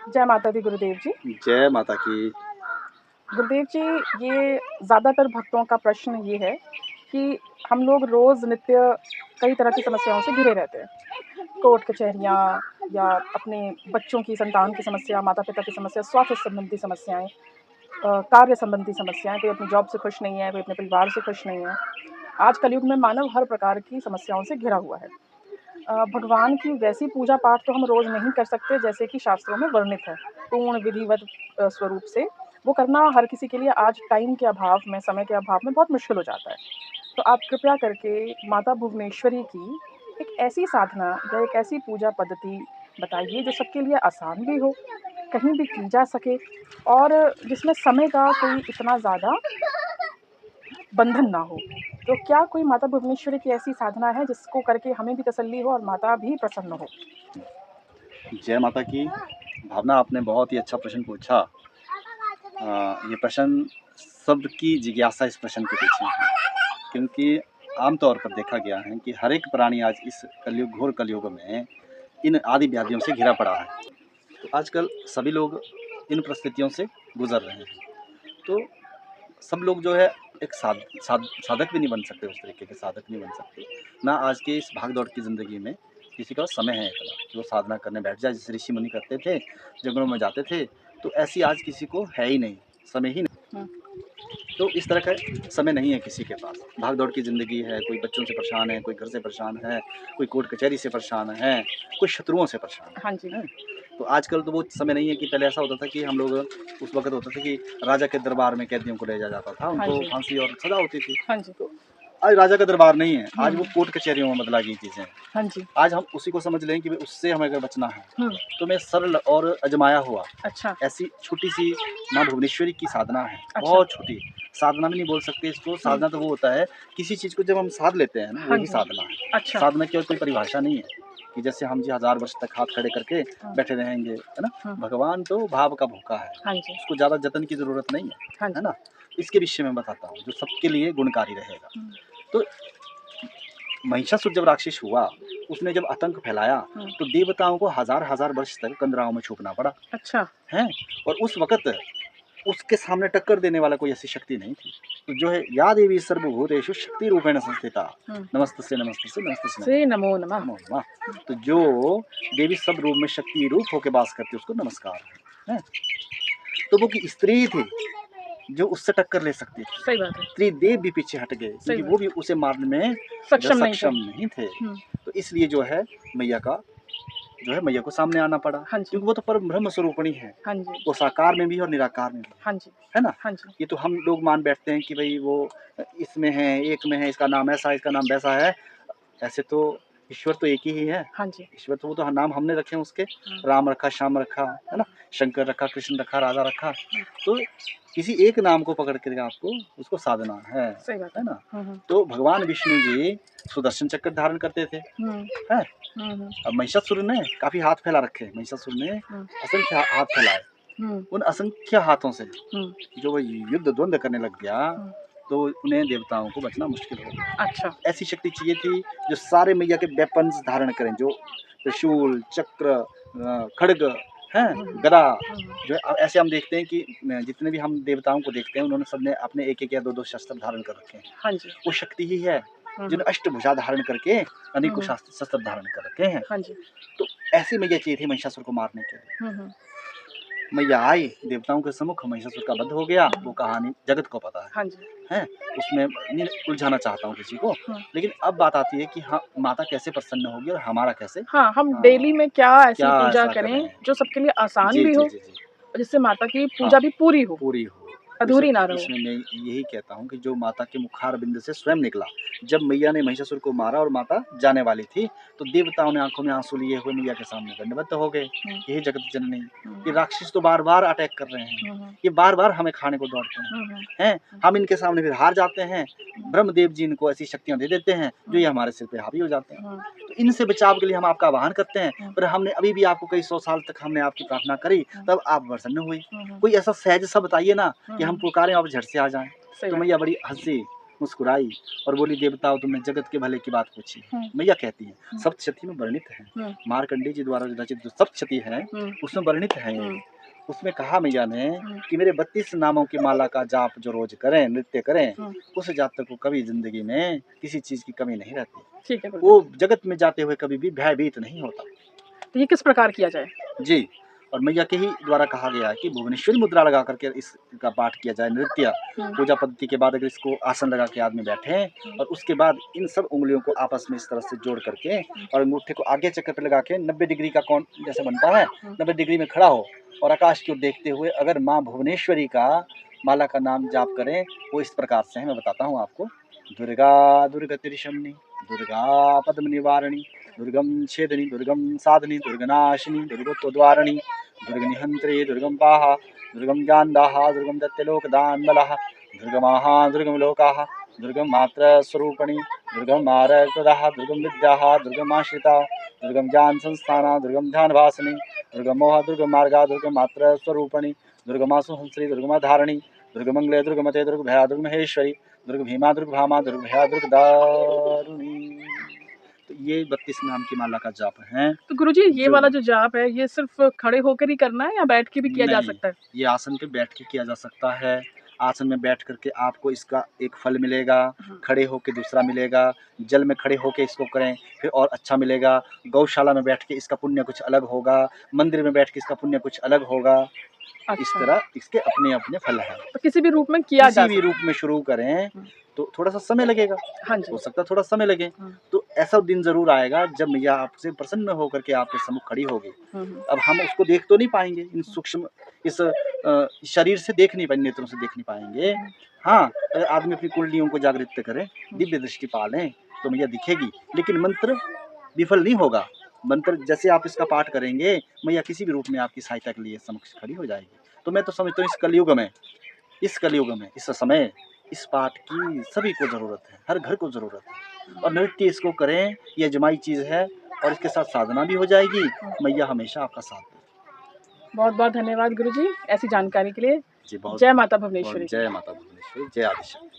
जय माता दी गुरुदेव जी। जय माता की। गुरुदेव जी, ये ज़्यादातर भक्तों का प्रश्न ये है कि हम लोग रोज़ नित्य कई तरह की समस्याओं से घिरे रहते हैं। कोर्ट कचहरियाँ या अपने बच्चों की संतान की समस्या, माता-पिता की समस्या, स्वास्थ्य संबंधी समस्याएँ, कार्य संबंधी समस्याएँ, कोई अपनी जॉब से खुश नहीं है, कोई अपने परिवार से खुश नहीं है। आज कलयुग में मानव हर प्रकार की समस्याओं से घिरा हुआ है। भगवान की वैसी पूजा पाठ तो हम रोज़ नहीं कर सकते जैसे कि शास्त्रों में वर्णित है। पूर्ण विधिवत स्वरूप से वो करना हर किसी के लिए आज टाइम के अभाव में, समय के अभाव में बहुत मुश्किल हो जाता है। तो आप कृपया करके माता भुवनेश्वरी की एक ऐसी साधना या एक ऐसी पूजा पद्धति बताइए जो सबके लिए आसान भी हो, कहीं भी की जा सके और जिसमें समय का कोई इतना ज़्यादा बंधन ना हो। तो क्या कोई माता भुवनेश्वरी की ऐसी साधना है जिसको करके हमें भी तसल्ली हो और माता भी प्रसन्न हो? जय माता की। भावना, आपने बहुत ही अच्छा प्रश्न पूछा। ये प्रश्न सबकी जिज्ञासा इस प्रश्न के पीछे है, क्योंकि आमतौर पर देखा गया है कि हर एक प्राणी आज इस कलयुग, घोर कलयुग में इन आदि व्याधियों से घिरा पड़ा है। तो आजकल सभी लोग इन परिस्थितियों से गुजर रहे हैं। तो सब लोग जो है एक साधक भी नहीं बन सकते, उस तरीके के साधक नहीं बन सकते ना। आज के इस भाग दौड़ की ज़िंदगी में किसी का समय है इतना कि वो साधना करने बैठ जाए। जैसे ऋषि मुनि करते थे, जंगलों में जाते थे, तो ऐसी आज किसी को है ही नहीं, समय ही नहीं। तो इस तरह का समय नहीं है किसी के पास। भाग दौड़ की ज़िंदगी है, कोई बच्चों से परेशान है, कोई घर से परेशान है, कोई कोर्ट कचहरी से परेशान है, कोई शत्रुओं से परेशान है। हाँ जी। तो आजकल तो वो समय नहीं है कि पहले ऐसा होता था कि हम लोग उस वक्त होता था कि राजा के दरबार में कैदियों को ले जाया जाता था, उनको फांसी और सजा होती थी। हाँ जी। तो आज राजा का दरबार नहीं है, आज वो कोर्ट कचहरियों में बदला गई चीज़ें। हाँ जी। आज हम उसी को समझ लें कि उससे हमें अगर बचना है तो मैं सरल और अजमाया हुआ अच्छा। ऐसी छोटी सी माँ भुवनेश्वरी की साधना है। बहुत छोटी साधना भी नहीं बोल सकते इसको। साधना तो वो होता है किसी चीज़ को जब हम साध लेते हैं ना, वही साधना है। अच्छा। साधना की और कोई परिभाषा नहीं है कि जैसे हम जी 1000 वर्ष तक हाथ खड़े करके बैठे रहेंगे, है ना। भगवान तो भाव का भूखा है, उसको ज़्यादा जतन की ज़रूरत नहीं है ना। इसके विषय में बताता हूँ जो सबके लिए गुणकारी रहेगा। तो महिषासुर जब राक्षस हुआ, उसने जब आतंक फैलाया तो देवताओं को हजार वर्ष तक कंदराओं में छुपना पड़ा। अच्छा है। और उस वक्त उसके सामने टक्कर देने वाला कोई ऐसी शक्ति नहीं थी। तो जो है या देवी सर्वभूतेषु शक्ति रूपेण संस्थिता, नमस्तस्यै नमस्तस्यै नमस्तस्यै नमो नमः। नमो नमः। तो जो देवी सब रूप में शक्ति रूप होकर वास करती है उसको नमस्कार है। तो वो की स्त्री थी जो उससे टक्कर ले सकती थी। सही बात है। त्रिदेव भी पीछे हट गए क्योंकि वो भी उसे मारने में सक्षम नहीं थे। तो इसलिए जो है मैया का जो है मैया को सामने आना पड़ा। क्योंकि वो तो परम ब्रह्म स्वरूपिणी है। वो साकार में भी और निराकार में भी है ना। ये तो हम लोग मान बैठते हैं कि भाई वो इसमें है, एक में है, इसका नाम ऐसा है, इसका नाम वैसा है। ऐसे तो ईश्वर तो एक ही है। ईश्वर तो वो तो नाम हमने रखे हैं उसके। राम रखा, श्याम रखा, है ना, शंकर रखा, कृष्ण रखा, राधा रखा। तो किसी एक नाम को पकड़ कर आपको उसको साधना है। सही बात है ना। तो भगवान विष्णु जी सुदर्शन चक्र धारण करते थे। है। अब महिषासुर ने काफी हाथ फैला रखे। महिषासुर ने असंख्य हाथ फैलाए। उन असंख्य हाथों से जो वो युद्ध द्वंद्व करने लग गया तो उन्हें देवताओं को बचना मुश्किल हो गया। अच्छा। ऐसी शक्ति चाहिए थी जो सारे मैया के वेपन्स धारण करें, जो त्रिशूल, चक्र, खड्ग हैं, गदा। जो ऐसे हम देखते हैं कि जितने भी हम देवताओं को देखते हैं उन्होंने सबने अपने एक या दो शस्त्र धारण कर रखे हैं। हाँ जी। वो शक्ति ही है जिन्होंने अष्टभुजा धारण करके अनेकों शस्त्र धारण कर रखे हैं। हाँ जी। तो ऐसी मैया चाहिए थी महिषासुर को मारने के लिए। मैया आई देवताओं के सम्मुख, महिषासुर का वध हो गया। वो कहानी जगत को पता है। हाँ जी। है। उसमें नहीं उलझाना चाहता हूँ किसी को। लेकिन अब बात आती है कि हाँ माता कैसे प्रसन्न होगी और हमारा कैसे। हाँ, हम डेली में क्या ऐसी पूजा करें जो सबके लिए आसान भी हो, जिससे माता की पूजा भी पूरी हो, अधूरी ना रहे। इसमें मैं यही कहता हूँ कि जो माता के मुखार बिंद से स्वयं निकला, जब मैया ने महिषासुर को मारा और माता जाने वाली थी तो देवताओं ने आंखों में आंसू लिए हुए मैया के सामने दंडवत हो गए। यही जगत जननी। ये राक्षस तो बार बार अटैक कर रहे हैं, ये बार बार हमें खाने को दौड़ते हैं। हम इनके सामने फिर हार जाते हैं। ब्रह्मदेव जी इनको ऐसी शक्तियां दे देते हैं जो ये हमारे सिर पे हावी हो जाते हैं। तो इनसे बचाव के लिए हम आपका आह्वान करते हैं। पर हमने अभी भी आपको कई 100 साल तक हमने आपकी प्रार्थना करी, तब आप प्रसन्न हुई। कोई ऐसा सहज सा बताइए ना कि हम पुकारें आप झट से आ जाएं। तो मैया बड़ी हंसी मुस्कुराई और बोली, देवताओं तुमने जगत के भले की बात पूछी। मैया कहती है सप्तशती में वर्णित है, मार्कंडेय जी द्वारा रचित जो सप्तशती है उसमें वर्णित है। उसमें कहा मैया ने कि मेरे 32 नामों की माला का जाप जो रोज करें, नृत्य करें, उस जातक को कभी जिंदगी में किसी चीज की कमी नहीं रहती। ठीक है, वो जगत में जाते हुए कभी भी भयभीत नहीं होता। तो ये किस प्रकार किया जाए? जी, और मैया के ही द्वारा कहा गया है कि भुवनेश्वरी मुद्रा लगा करके इसका पाठ किया जाए, नृत्य पूजा पद्धति के बाद अगर इसको आसन लगा के आदमी बैठे और उसके बाद इन सब उंगलियों को आपस में इस तरह से जोड़ करके और अंगूठे को आगे चक्कर पे लगा के 90 डिग्री का कोण जैसे बनता है, 90 डिग्री में खड़ा हो और आकाश की ओर देखते हुए अगर माँ भुवनेश्वरी का माला का नाम जाप करें, वो इस प्रकार से है, मैं बताता हूँ आपको। दुर्गा दुर्गतिरिशमनी, दुर्गा पद्म निवारणी, दुर्गम छेदनी, दुर्गम साधनी, दुर्गनाशिनी, दुर्गोत्तद्वारणी, दुर्गनिहंत्री, दुर्गम पाहा, दुर्गम जानदाहा, दुर्गम दत्तलोकदानबलः, दुर्गमाः, दुर्गम लोकाः, दुर्गम मात्र स्वरूपणी, दुर्गम मारप्रदाः, दुर्गम विद्याः, दुर्गम आश्रिता, दुर्गम ज्ञान संस्थाना, दुर्गम ध्यान भासनी, दुर्गम मोह, दुर्गम मार्गा, दुर्गम मात्र स्वरूपणी, दुर्गमासु हंसरी, दुर्गमा धारणी, दुर्गमंगले, दुर्गमते, दुर्ग भया, दुर्ग महेश्वरी, दुर्ग भीमा, दुर्ग भामा, दुर्ग भया, दुर्ग दारुणी। तो ये 32 नाम की माला का जाप है। तो गुरुजी ये वाला जो जाप है ये सिर्फ खड़े होकर ही करना है या बैठ के भी किया जा सकता है? ये आसन पे बैठ के किया जा सकता है। आसन में बैठ करके आपको इसका एक फल मिलेगा, खड़े होके दूसरा मिलेगा, जल में खड़े होके इसको करें फिर और अच्छा मिलेगा, गौशाला में बैठ के इसका पुण्य कुछ अलग होगा, मंदिर में बैठ के इसका पुण्य कुछ अलग होगा। अच्छा। इस तरह इसके अपने अपने फल हैं। तो किसी भी रूप में किया जा किसी भी रूप में शुरू करें तो थोड़ा सा समय लगेगा। हाँ जी। हो सकता है थोड़ा समय लगे। तो ऐसा दिन जरूर आएगा जब मैया आपसे प्रसन्न होकर के आपके सम्मुख खड़ी होगी। अब हम उसको देख तो नहीं पाएंगे, इन सूक्ष्म इस शरीर से देख नहीं पाएंगे, नेत्रों से देख नहीं पाएंगे। हाँ, अगर आदमी अपनी कुंडलियों को जागृत करे, दिव्य दृष्टि पालें तो मैया दिखेगी, लेकिन मंत्र विफल नहीं होगा। मंत्र जैसे आप इसका पाठ करेंगे, मैया किसी भी रूप में आपकी सहायता के लिए समक्ष खड़ी हो जाएगी। तो मैं तो समझता हूँ इस कलयुग में, इस समय इस पाठ की सभी को ज़रूरत है, हर घर को ज़रूरत है। और नृत्य इसको करें, ये अजमाई चीज़ है और इसके साथ साधना भी हो जाएगी। मैया हमेशा आपका साथ दें। बहुत बहुत धन्यवाद गुरुजी ऐसी जानकारी के लिए। जी, बहुत जय माता भुवनेश्वरी। जय माता भुवनेश्वरी, जय आदिशक्ति।